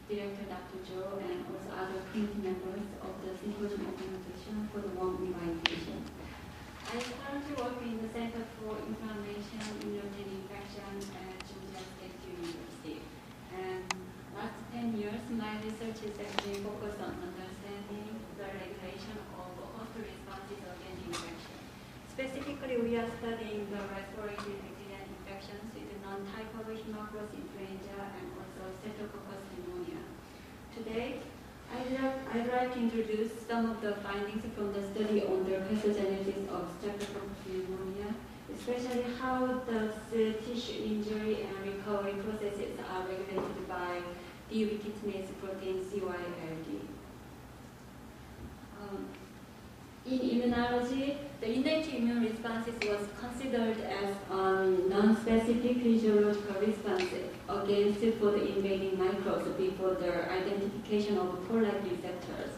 Director Dr. Joe, and also other committee members of the symposium organization for the warm invitation. I currently work in the Center for Inflammation, Immunogenic Infection at Georgia State University. And last 10 years, my research is actually focused on understanding the regulation of host responses against infection. Specifically, we are studying the respiratory bacterial infections with non-type of Haemophilus influenza and also Streptococcus pneumonia. Today, I'd like to introduce some of the findings from the study on the pathogenesis of Streptococcus pneumonia, especially how the tissue injury and recovery processes are regulated by the ubiquitinase protein CYLD. In immunology, the innate immune responses was considered as non-specific physiological responses against for the invading microbes before the identification of toll-like receptors.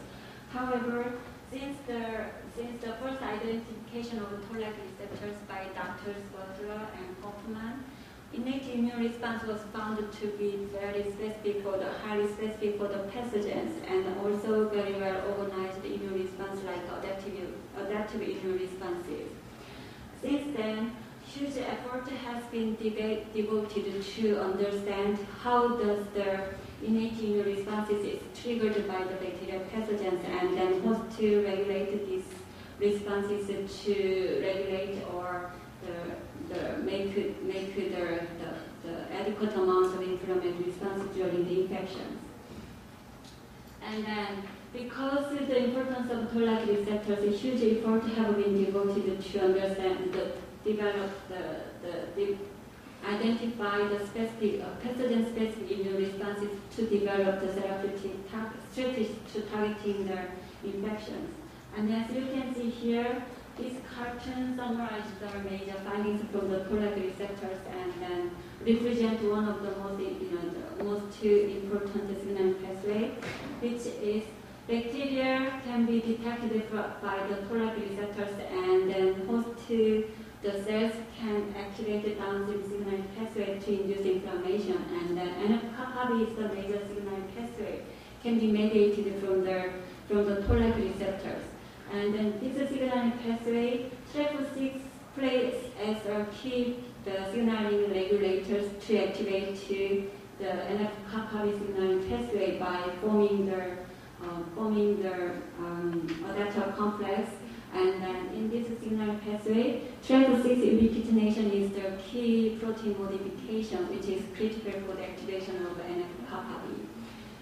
However, since the first identification of toll-like receptors by Drs. Butler and Hoffman, innate immune response was found to be very specific for the highly specific for the pathogens, and also very well organized immune response like adaptive immune responses. Since then, huge effort has been devoted to understand how does the innate immune responses is triggered by the bacterial pathogens, and then how to regulate these responses to regulate or make the adequate amount of inflammatory response during the infections. And then, because the importance of toll-like receptors, a huge effort have been devoted to understand identify the specific pathogen-specific immune responses to develop the therapeutic strategies to targeting the infections. And as you can see here, this cartoon summarizes the major findings from the toll-like receptors and then represent one of the most important signaling pathway, which is bacteria can be detected by the toll-like receptors, and then host to the cells can activate the downstream signaling pathway to induce inflammation, and then NF-kappa is the major signaling pathway, can be mediated from the toll-like receptors. And then this signaling pathway, TREP6 plays as a key signaling regulators to activate the NF-kappa signaling pathway by forming the adaptor complex. And then in this signaling pathway, TREP6 ubiquitination is the key protein modification, which is critical for the activation of NF-kappa.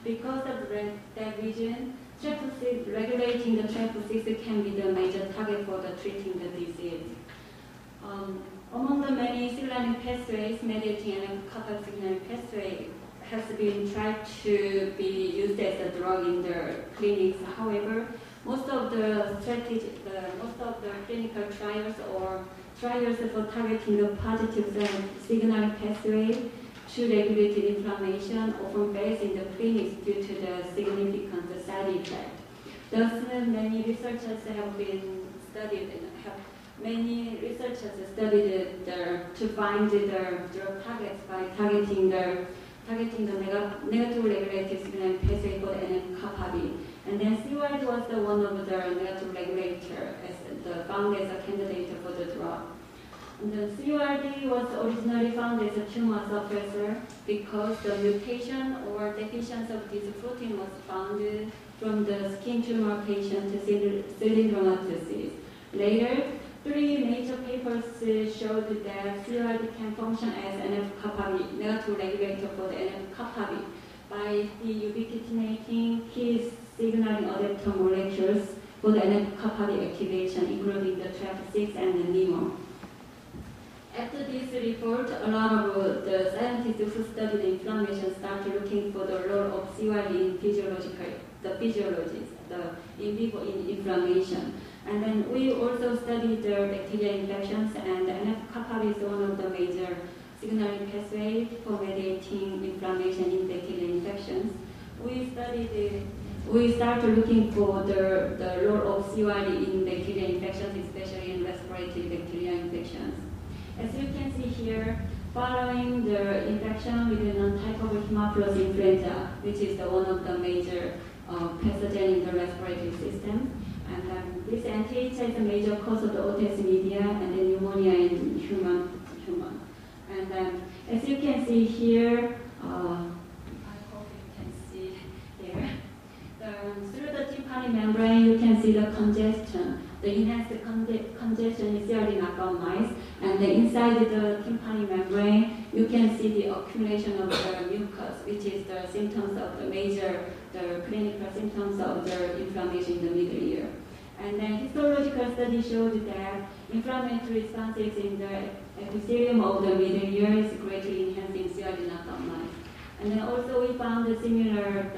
Because of that region, regulating the TREP6 can be the major target for the treating the disease. Among the many signaling pathways, mediating NF-kappa signaling pathway has been tried to be used as a drug in the clinics. However, most of the clinical trials or trials for targeting the positive signaling pathway to regulate inflammation often fails in the clinics due to the significant side effect. Thus, many researchers studied to find the drug targets by targeting the negative regulative signaling pathway for the NF-kappa. And then CYLD was one of the negative regulator found as a candidate for the drug. And the CYLD was originally found as a tumor suppressor because the mutation or deficiency of this protein was found from the skin tumor patient cylindromatosis. Later, 3 major papers showed that CYLD can function as NF-kappa negative regulator for the NF-kappa by ubiquitinating key signaling adapter molecules for the NF-kappa activation, including the TREP6 and the NEMO. After this report, a lot of the scientists who studied inflammation started looking for the role of CYLD in the in vivo inflammation. And then we also studied the bacterial infections, and NF-kappa is one of the major signaling pathways for mediating inflammation in bacterial infections. We started looking for the role of CYLD in bacterial infections, especially in respiratory bacterial infections. As you can see here, following the infection with a type of Haemophilus influenza, which is one of the major pathogen in the respiratory system. And this anti-HA is a major cause of the otitis media and the pneumonia in human. And as you can see here, I hope you can see here, through the tympanic membrane you can see the congestion. The enhanced congestion is here in knockout mice, and inside the tympanic membrane you can see the accumulation of the mucus, which is the symptoms of the clinical symptoms of the inflammation in the middle ear. And then histological study showed that inflammatory responses in the epithelium of the middle ear is greatly enhanced in CRD knockout mice. And then also we found the similar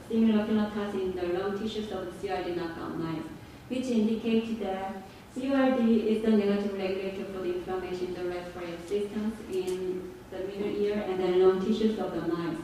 phenotypes in the lung tissues of the CRD knockout mice, which indicates that CRD is the negative regulator for the inflammation in the respiratory systems in the middle ear and then lung tissues of the mice.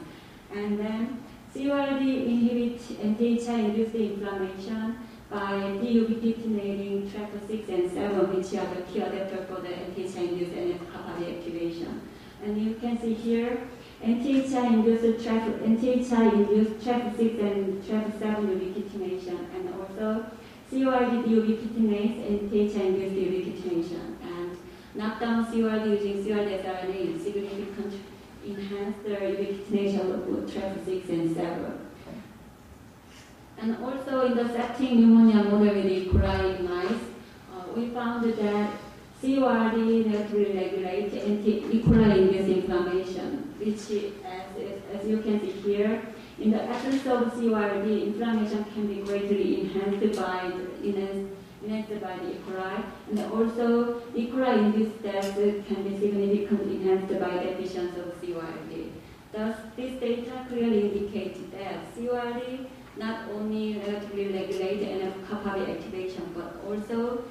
And then CRD inhibits anti-HA-induced inflammation by deubiquitinating tractor 6 and 7, which are the key adapters for the anti-HA-induced NF-kappa activation. And you can see here, anti-HA-induced tractor 6 and tractor 7 ubiquitination, and also CORD deubiquitinase anti-HA-induced ubiquitination. And knockdown CORD using CORD siRNA significantly enhanced the ubiquitination of tractor 6 and 7. And also in the septic pneumonia model with E. coli mice, we found that CORD negatively regulates E. coli-induced inflammation, which, as you can see here, in the absence of CORD, inflammation can be greatly enhanced by the E. coli, and also E. coli-induced death can be significantly enhanced by the deficiency of CORD. Thus, this data clearly indicates that CORD not only relatively regulate NF-kappa activation, but also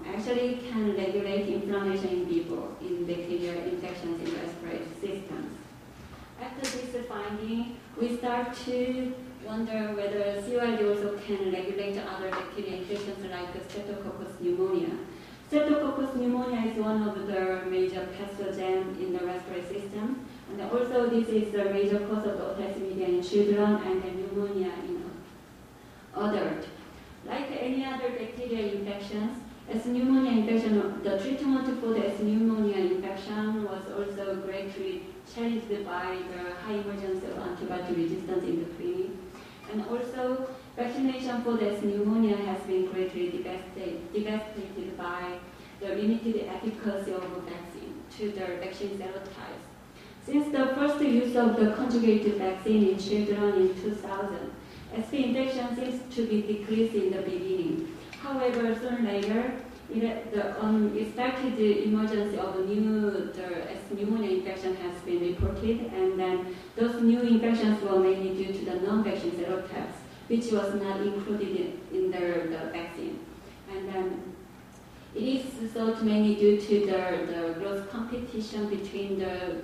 actually can regulate inflammation in vivo in bacterial infections in respiratory systems. After this finding, we start to wonder whether CORD also can regulate other bacterial infections like Streptococcus pneumonia. Streptococcus pneumonia is one of the major pathogens in the respiratory system, and also this is the major cause of otitis media in children and the pneumonia in adults. Like any other bacterial infections, as pneumonia infection, the treatment for the pneumonia infection was also greatly challenged by the high emergence of antibiotic resistance in the clinic. And also, vaccination for the pneumonia has been greatly devastated by the limited efficacy of vaccine to the vaccine serotypes. Since the first use of the conjugated vaccine in children in 2000, SP infection seems to be decreased in the beginning. However, soon later, the unexpected emergence of new pneumonia infection has been reported, and then those new infections were mainly due to the non-vaccine serotypes, which was not included in the vaccine. And then it is thought mainly due to the growth competition between the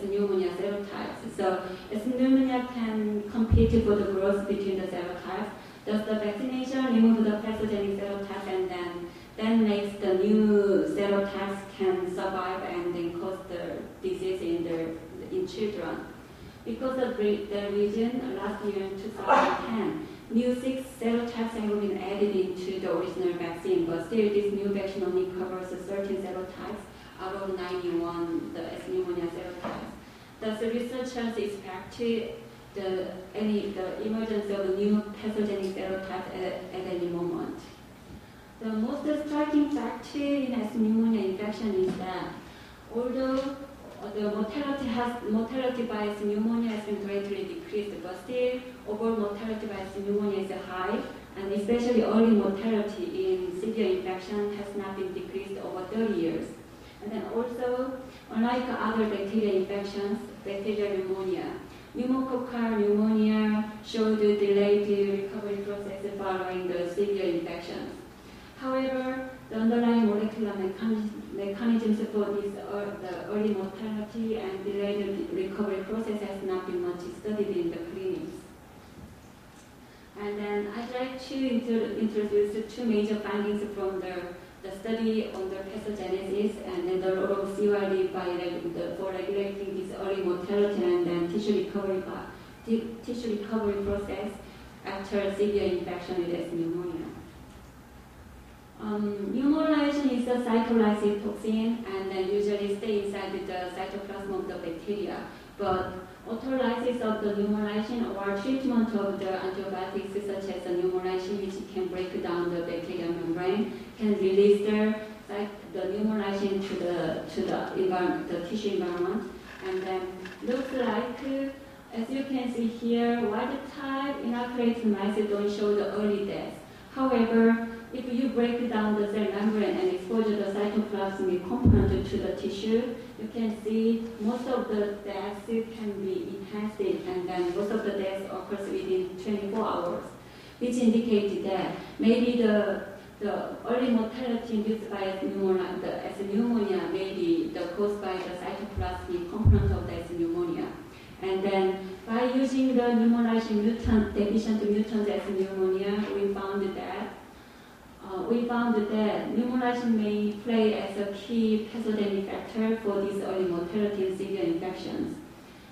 pneumonia serotypes. So pneumonia can compete for the growth between the serotypes. Thus the vaccination removes the pathogenic serotype, and then makes the new serotypes can survive and then cause the disease in children. Because of the reason, last year in 2010, new 6 serotypes have been added into the original vaccine, but still this new vaccine only covers 13 serotypes out of 91 the pneumonia serotypes. Thus, researchers expect the emergence of new pathogenic serotypes at any moment. The most striking fact in pneumonia infection is that although the mortality by pneumonia has been greatly decreased, but still overall mortality by pneumonia is high, and especially early mortality in severe infection has not been decreased over 30 years. And then also, unlike other bacterial infections, bacterial pneumonia, pneumococcal pneumonia showed a delayed recovery process following the severe infections. However, the underlying molecular mechanisms for this the early mortality and delayed recovery process has not been much studied in the clinics. And then I'd like to introduce 2 major findings from the the study on the pathogenesis and then the role of CYD for regulating this early mortality and then tissue recovery process after severe infection with S. pneumonia. Pneumolysine is a cytolytic toxin and then usually stay inside the cytoplasm of the bacteria. But autolysis of the pneumolysine or treatment of the antibiotics such as the pneumolysine, which can break down the bacterial membrane, can release the pneumolysine to the environment, the tissue environment, and then looks like, as you can see here, wild type inoculated mice don't show the early death. However, if you break down the cell membrane and expose the cytoplasmic component to the tissue, you can see most of the deaths can be enhanced, and then most of the deaths occurs within 24 hours, which indicates that maybe the early mortality induced by S. pneumonia may be caused by the cytoplasmic component of the S. pneumonia. And then by using the pneumolysine mutant, deficient mutant S. pneumonia, we found that pneumolysine may play as a key pathogenic factor for this early mortality and severe infections.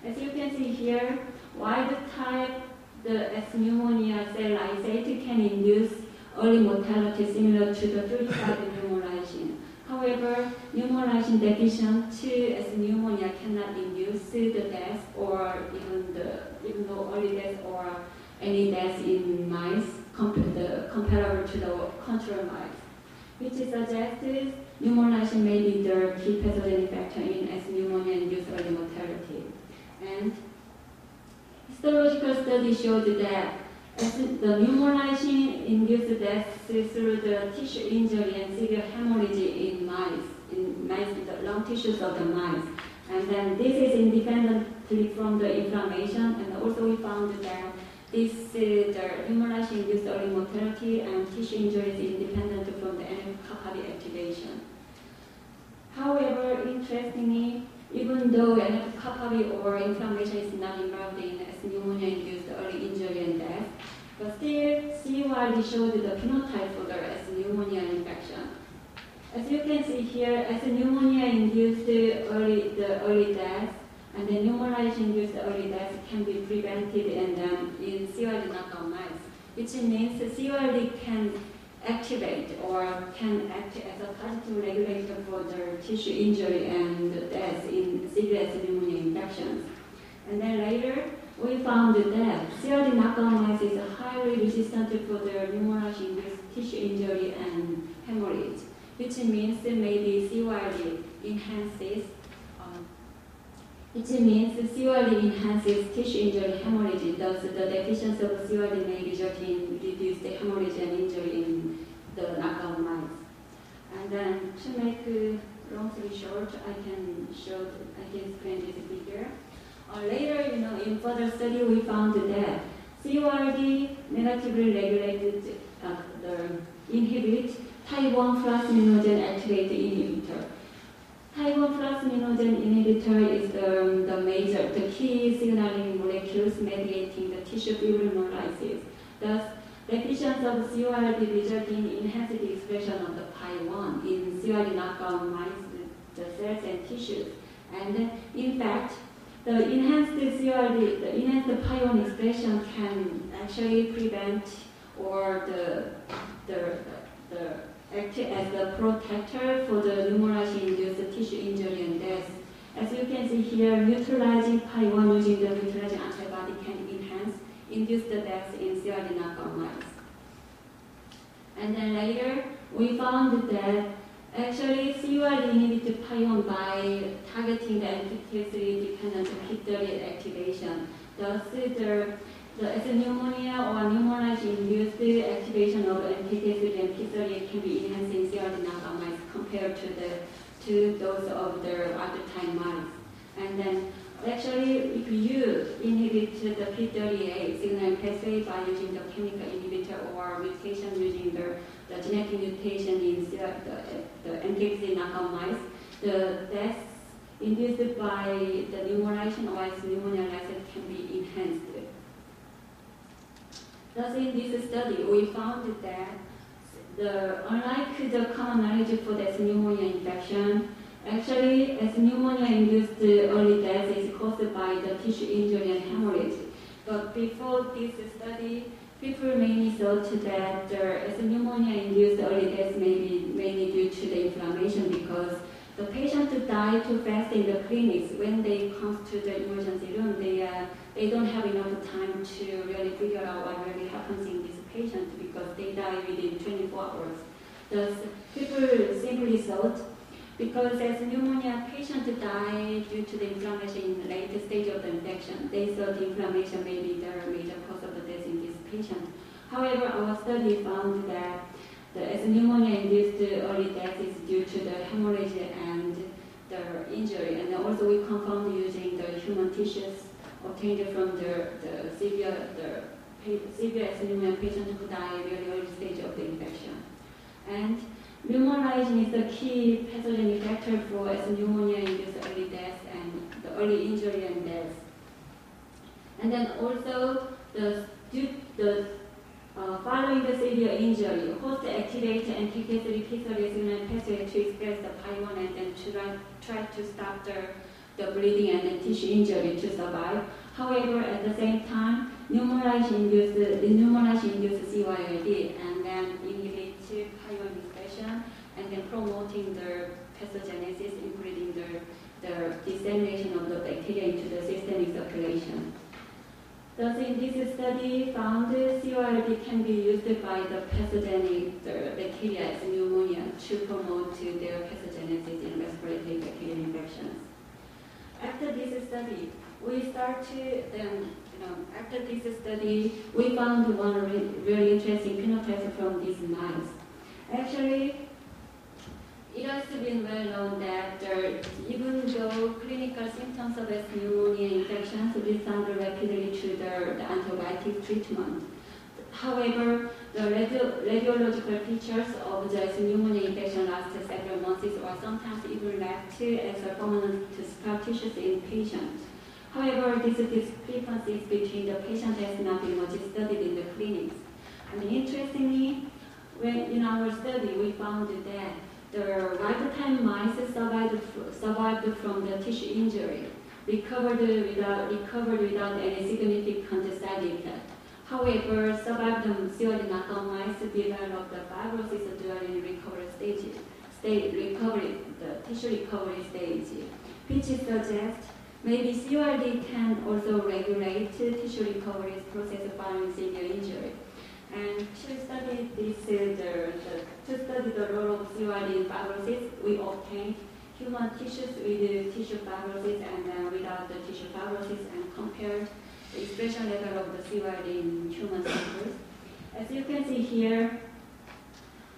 As you can see here, wild type, the S. pneumonia cell lysate can induce early mortality similar to the purified pneumolysine. However, pneumolysine deficient S. pneumonia cannot induce the death or even though early death or any death in mice comparable to the control mice, which suggests pneumolysine may be the key pathogenic factor in S. pneumonia-induced early mortality. And histological studies showed that the pneumolysine-induced deaths through the tissue injury and severe hemorrhage in mice, the lung tissues of the mice. And then this is independently from the inflammation, and also we found that the pneumolysine-induced early mortality and tissue injury is independent from the NF-kappa activation. However, interestingly, even though NF-kappa or inflammation is not involved in S. pneumonia-induced early injury and death, but still, CYD showed the phenotype for the S. pneumonia infection. As you can see here, S. pneumonia-induced early death and the pneumolysine-induced early death can be prevented and in CYD knockout mice, which means CYD can activate or can act as a positive regulator for the tissue injury and death in severe pneumonia infections. And then later, we found that CYD knockout mice is highly resistant for the pneumolysine-induced tissue injury and hemorrhage, which means maybe CYD enhances tissue injury hemorrhage. Thus, the deficiency of CYD may result in reduced hemorrhage and injury in the knockout mice. And then, to make a long story short, I can explain this figure. Later, in further study, we found that CYD negatively regulated inhibit type 1 plasminogen activate inhibitor. Type 1 plasminogen inhibitor is the key signaling molecules mediating the tissue fibrinolysis. Thus, deficiency of CYD results in enhanced expression of the PI1 in CYD knockout mice, the cells and tissues. And in fact, the enhanced PI1 expression can actually prevent or act as the protector for the pneumolysine-induced tissue injury and death. As you can see here, neutralizing PI1 using the neutralizing antibody can induce the death in CYD knockout mice. And then later, we found that actually CYD inhibits PI1 by targeting the NPK3-dependent P38 activation. Thus, the S. pneumonia or pneumolysine-induced activation of NPK3 and P38 can be enhanced in CYD knockout mice compared to those of the other type mice. And then actually, if you inhibit the P38 signaling pathway by using the chemical inhibitor or mutation using the genetic mutation in the NPK3 knockout mice, the deaths induced by the pneumolysine or S. pneumonia lysis can be enhanced. Thus, in this study, we found that unlike the common knowledge for the pneumonia infection, actually, as pneumonia-induced early death is caused by the tissue injury and hemorrhage. But before this study, people mainly thought that as pneumonia-induced early death may be mainly due to the inflammation because the patient die too fast in the clinics. When they come to the emergency room, they don't have enough time to really figure out what really happens in this patient because they die within 24 hours. Thus, people simply thought because as pneumonia patient die due to the inflammation in the late stage of the infection, they thought inflammation may be the major cause of the death in this patient. However, our study found that as pneumonia-induced early death is due to the hemorrhage and the injury, and also we confirmed using the human tissues obtained from the severe pneumonia patient who died at the early stage of the infection. And pneumonia is the key pathogenic factor for pneumonia-induced early death and the early injury and death. And then also following the severe injury, host activate NTK3 T-cell signal pathway to express the PI1 and then to try to stop the bleeding and the tissue injury to survive. However, at the same time, pneumonia-induced CYLD and then inhibit PI1 expression and then promoting the pathogenesis, including the dissemination of the bacteria into the systemic circulation. Thus, in this study, found CYLD can be used by the pathogenic bacteria as pneumonia to promote their pathogenesis in respiratory bacterial infections. After this study, we found one really interesting phenotype from these mice. Actually, it has been well known that even though clinical symptoms of pneumonia infections respond rapidly to the antibiotic treatment, however, the radiological features of the pneumonia infection last several months or sometimes even left as a permanent scar tissues in patients. However, these discrepancies between the patient has not been much studied in the clinics. And interestingly, in our study, we found that the wild-type mice survived from the tissue injury, recovered without any significant side effect. However, survived CYLD knockout mice developed the fibrosis during the tissue recovery stage, which suggests maybe CYLD can also regulate tissue recovery process following severe injury. And to study the role of CYLD in fibrosis, we obtained human tissues with tissue fibrosis and without the tissue fibrosis and compared the expression level of the CYLD in human samples. As you can see here,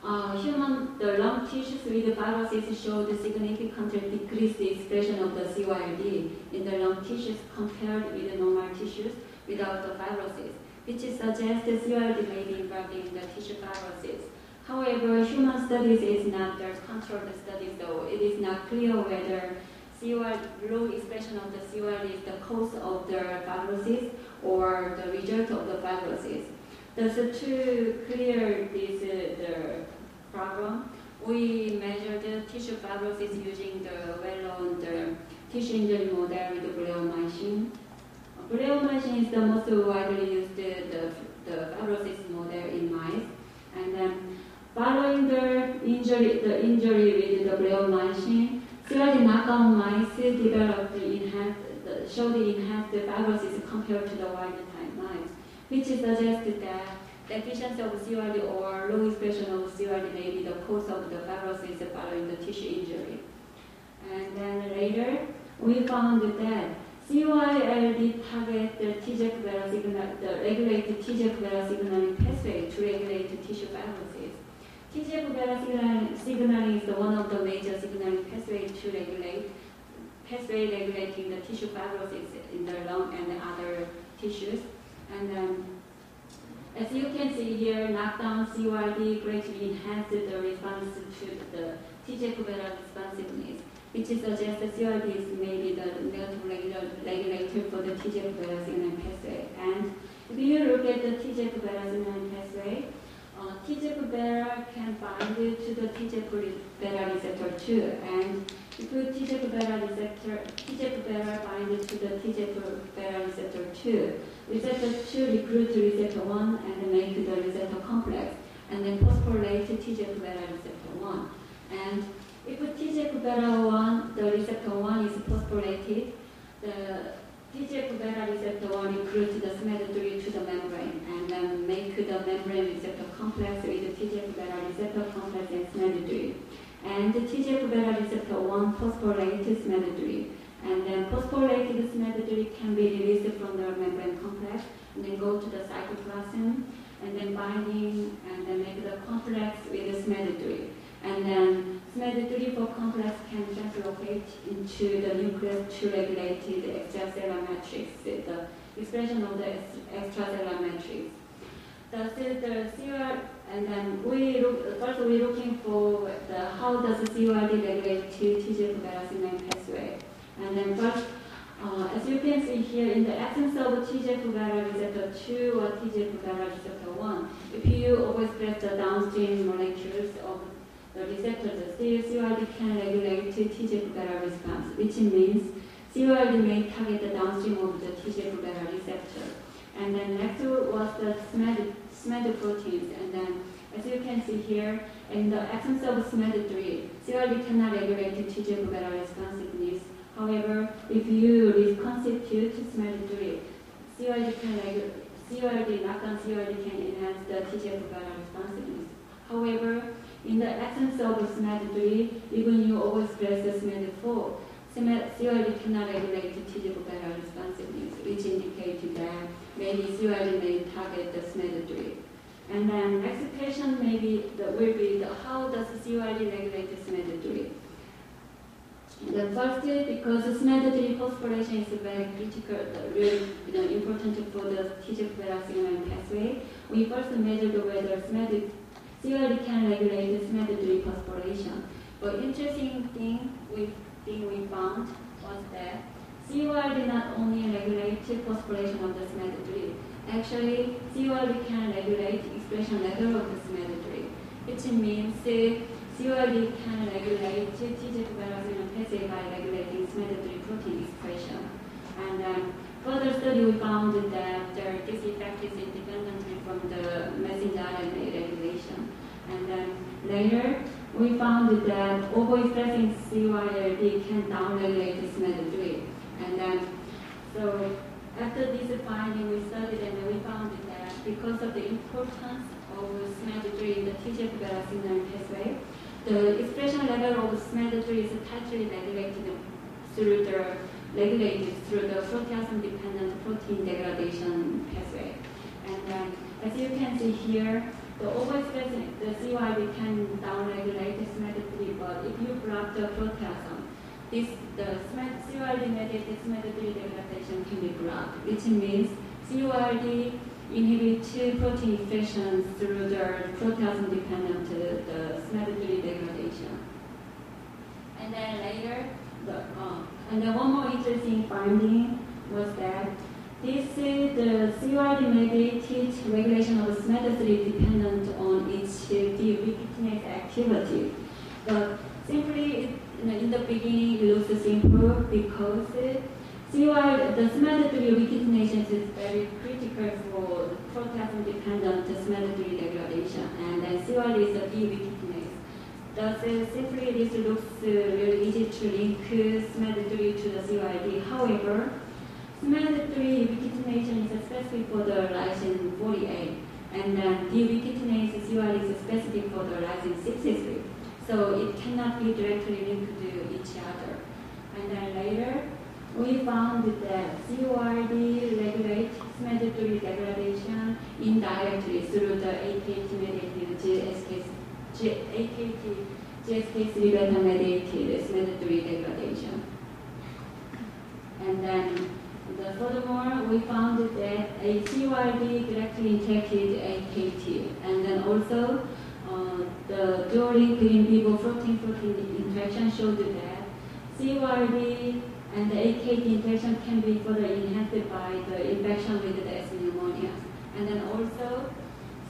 the lung tissues with fibrosis showed significantly decreased expression of the CYLD in the lung tissues compared with the normal tissues without the fibrosis, which suggests the CYLD may be involved in the tissue fibrosis. However, human studies is not the controlled study, so it is not clear whether low expression of the CYLD is the cause of the fibrosis or the result of the fibrosis. Thus, to clear the problem, we measured the tissue fibrosis using the well-known tissue injury model with bleomycin. Bleomycin is the most widely used the fibrosis model in mice, and then following the injury with the bleomycin, CYLD knockout mice showed enhanced fibrosis compared to the wild-type mice, which suggests that deficiency of CYLD or low expression of CYLD may be the cause of the fibrosis following the tissue injury. And then later, we found that CYLD targets the TGF-beta signal, the regulated TGF-beta signaling pathway to regulate tissue fibrosis. TGF-beta signaling is one of the major signaling pathways to regulating the tissue fibrosis in the lung and other tissues. And as you can see here, knockdown CYLD greatly enhanced the response to the TGF-beta responsiveness, which suggests that CYLD is maybe the negative regulator for the TGF-beta signaling pathway. And if you look at the TGF-beta signaling pathway, TGF-beta can bind to the TGF-beta receptor 2, and if TGF-beta binds to the TGF-beta receptor 2, receptor 2 recruits receptor 1 and make the receptor complex, and then phosphorylate TGF-beta receptor 1. And if TGF-beta 1, the receptor 1 is phosphorylated, the TGF-beta receptor 1 recruits the SMAD3 to the membrane and then make the membrane receptor complex with the TGF-beta receptor complex and SMAD3. And the TGF-beta receptor 1 phosphorylates SMAD3. And then phosphorylated SMAD3 can be released from the membrane complex and then go to the cytoplasm and then binding and then make the complex with the SMAD3. And then SMAD3 for complex can translocate into the nucleus to regulated extracellular matrix, the expression of the extracellular matrix. And then we're looking for how does the CORD regulate to TGF-beta signaling pathway. And then first, as you can see here, in the absence of TGF-beta receptor 2 or TGF-beta receptor 1, if you overexpress the downstream molecules of the receptors, still CORD can regulate to TGF-beta response, which means CORD may target the downstream of the TGF-beta receptor. And then next was the SMAD proteins. And then as you can see here, in the absence of SMAD3, CORD cannot regulate TGF-beta responsiveness. However, if you reconstitute SMAD3, knockdown CORD can enhance the TGF-beta responsiveness. However, in the absence of SMAD3, even you overexpress the SMAD4, CORD cannot regulate TGF-beta responsiveness, which indicates that maybe CORD may target the SMAD3. And then next question will be how does CORD regulate the SMAD3? The first, because SMAD3 phosphorylation is very critical, really important for the TGF-beta signaling pathway, we first measured whether CORD can regulate the SMAD3 phosphorylation. But interesting thing we found was that CORD not only regulates phosphorylation of the SMAD3, actually CORD can regulate expression level of the SMAD3, which means CORD can regulate TGF-beta signaling pathway by regulating SMAD3 protein expression. And then further study we found that this effect is independent from the messenger RNA regulation. And then later we found that overexpressing CORD can downregulate SMAD3. And then so after this finding we studied and we found that because of the importance of SMAD3 in the TGF-beta signaling pathway, the expression level of SMAD3 is tightly regulated through the proteasome-dependent protein degradation pathway. And then, as you can see here, the overexpressing the CORD can downregulate SMAD3, but if you block the proteasome, the CORD-mediated SMAD3 degradation can be blocked, which means CORD inhibits protein expression through the proteasome-dependent the SMAD3 degradation. And then later, and then one more interesting finding was that the CORD-mediated regulation of SMAD3 dependent on its ubiquitinase activity. But simply, in the beginning, it looks simple because the SMAD3 ubiquitination is very critical for proteasome-dependent SMAD3 degradation, and then CORD is the ubiquitinase. Thus, simply this looks really easy to link SMAD3 to the CORD. However, SMAD3 ubiquitination is specific for the lysine 48, and then ubiquitinase CORD is specific for the lysine 63. So it cannot be directly linked to each other. And then later, we found that CORD regulates SMAD3 degradation indirectly through the AKT-mediated GSK3 beta-mediated SMAD3 degradation. And then, furthermore, we found that a CORD directly interacted AKT, and then also the dual link in vivo protein-protein interaction showed that CORD and the AKT interaction can be further enhanced by the infection with the S pneumonia. And then also,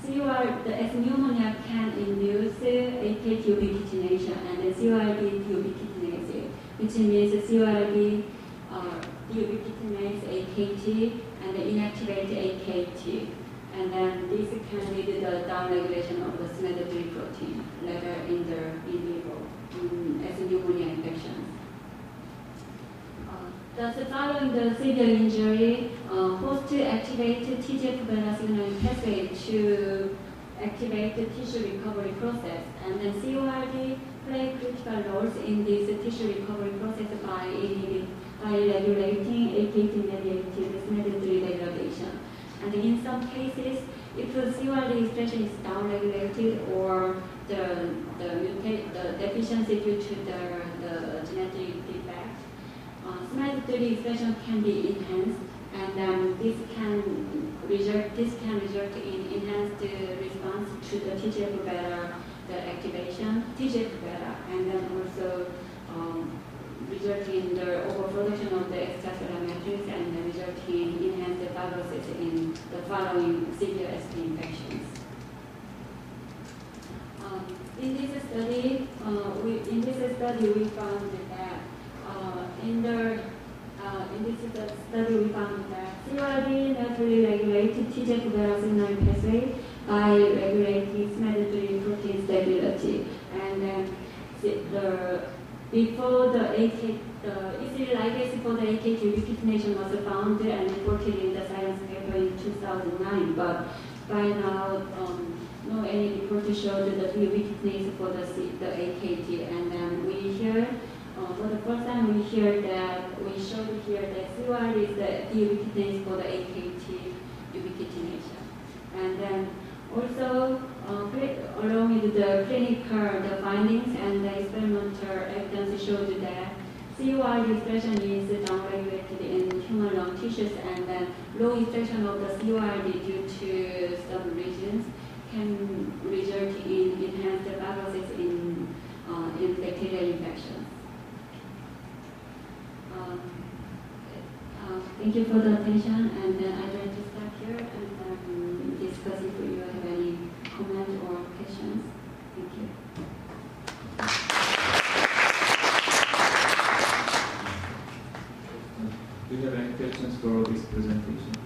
CORD as pneumonia can induce AKT ubiquitination and the CORD deubiquitinase, which means CORD deubiquitinase AKT and inactivate AKT. And then this can lead to the downregulation of the SMAD3 protein later in vivo as pneumonia infections. Thus, following the severe injury, host activated TGF-beta signaling pathway to activate the tissue recovery process, and then CORD play critical roles in this tissue recovery process by regulating AKT-mediated SMAD3 degradation. And in some cases, if the CORD expression is downregulated or the deficiency due to the genetic defect, SMAD3 expression can be enhanced, and this can result in enhanced response to the TGF-beta, the activation TGF-beta, and then also result in the overproduction of the extracellular matrix and result in enhanced fibrosis in the following severe SP infections. In this study, we found that CORD naturally regulated TGF-beta signaling pathway by regulating SMAD3 protein stability, and then before the E3 ligase for the AKT ubiquitination was found and reported in the Science paper in 2009, but by now no any report showed the ubiquitinase for the AKT, and then we hear for the first time we showed here that CORD is the ubiquitinase for the AKT ubiquitination, and then also along with the clinical findings and the experimental evidence showed that CORD expression is downregulated in human lung tissues, and then low expression of the CORD due to some regions can result in enhanced fibrosis in bacterial infections. Thank you for the attention, and I'd like to stop here and discuss if you have any comments or questions. Thank you. Do you have any questions for this presentation?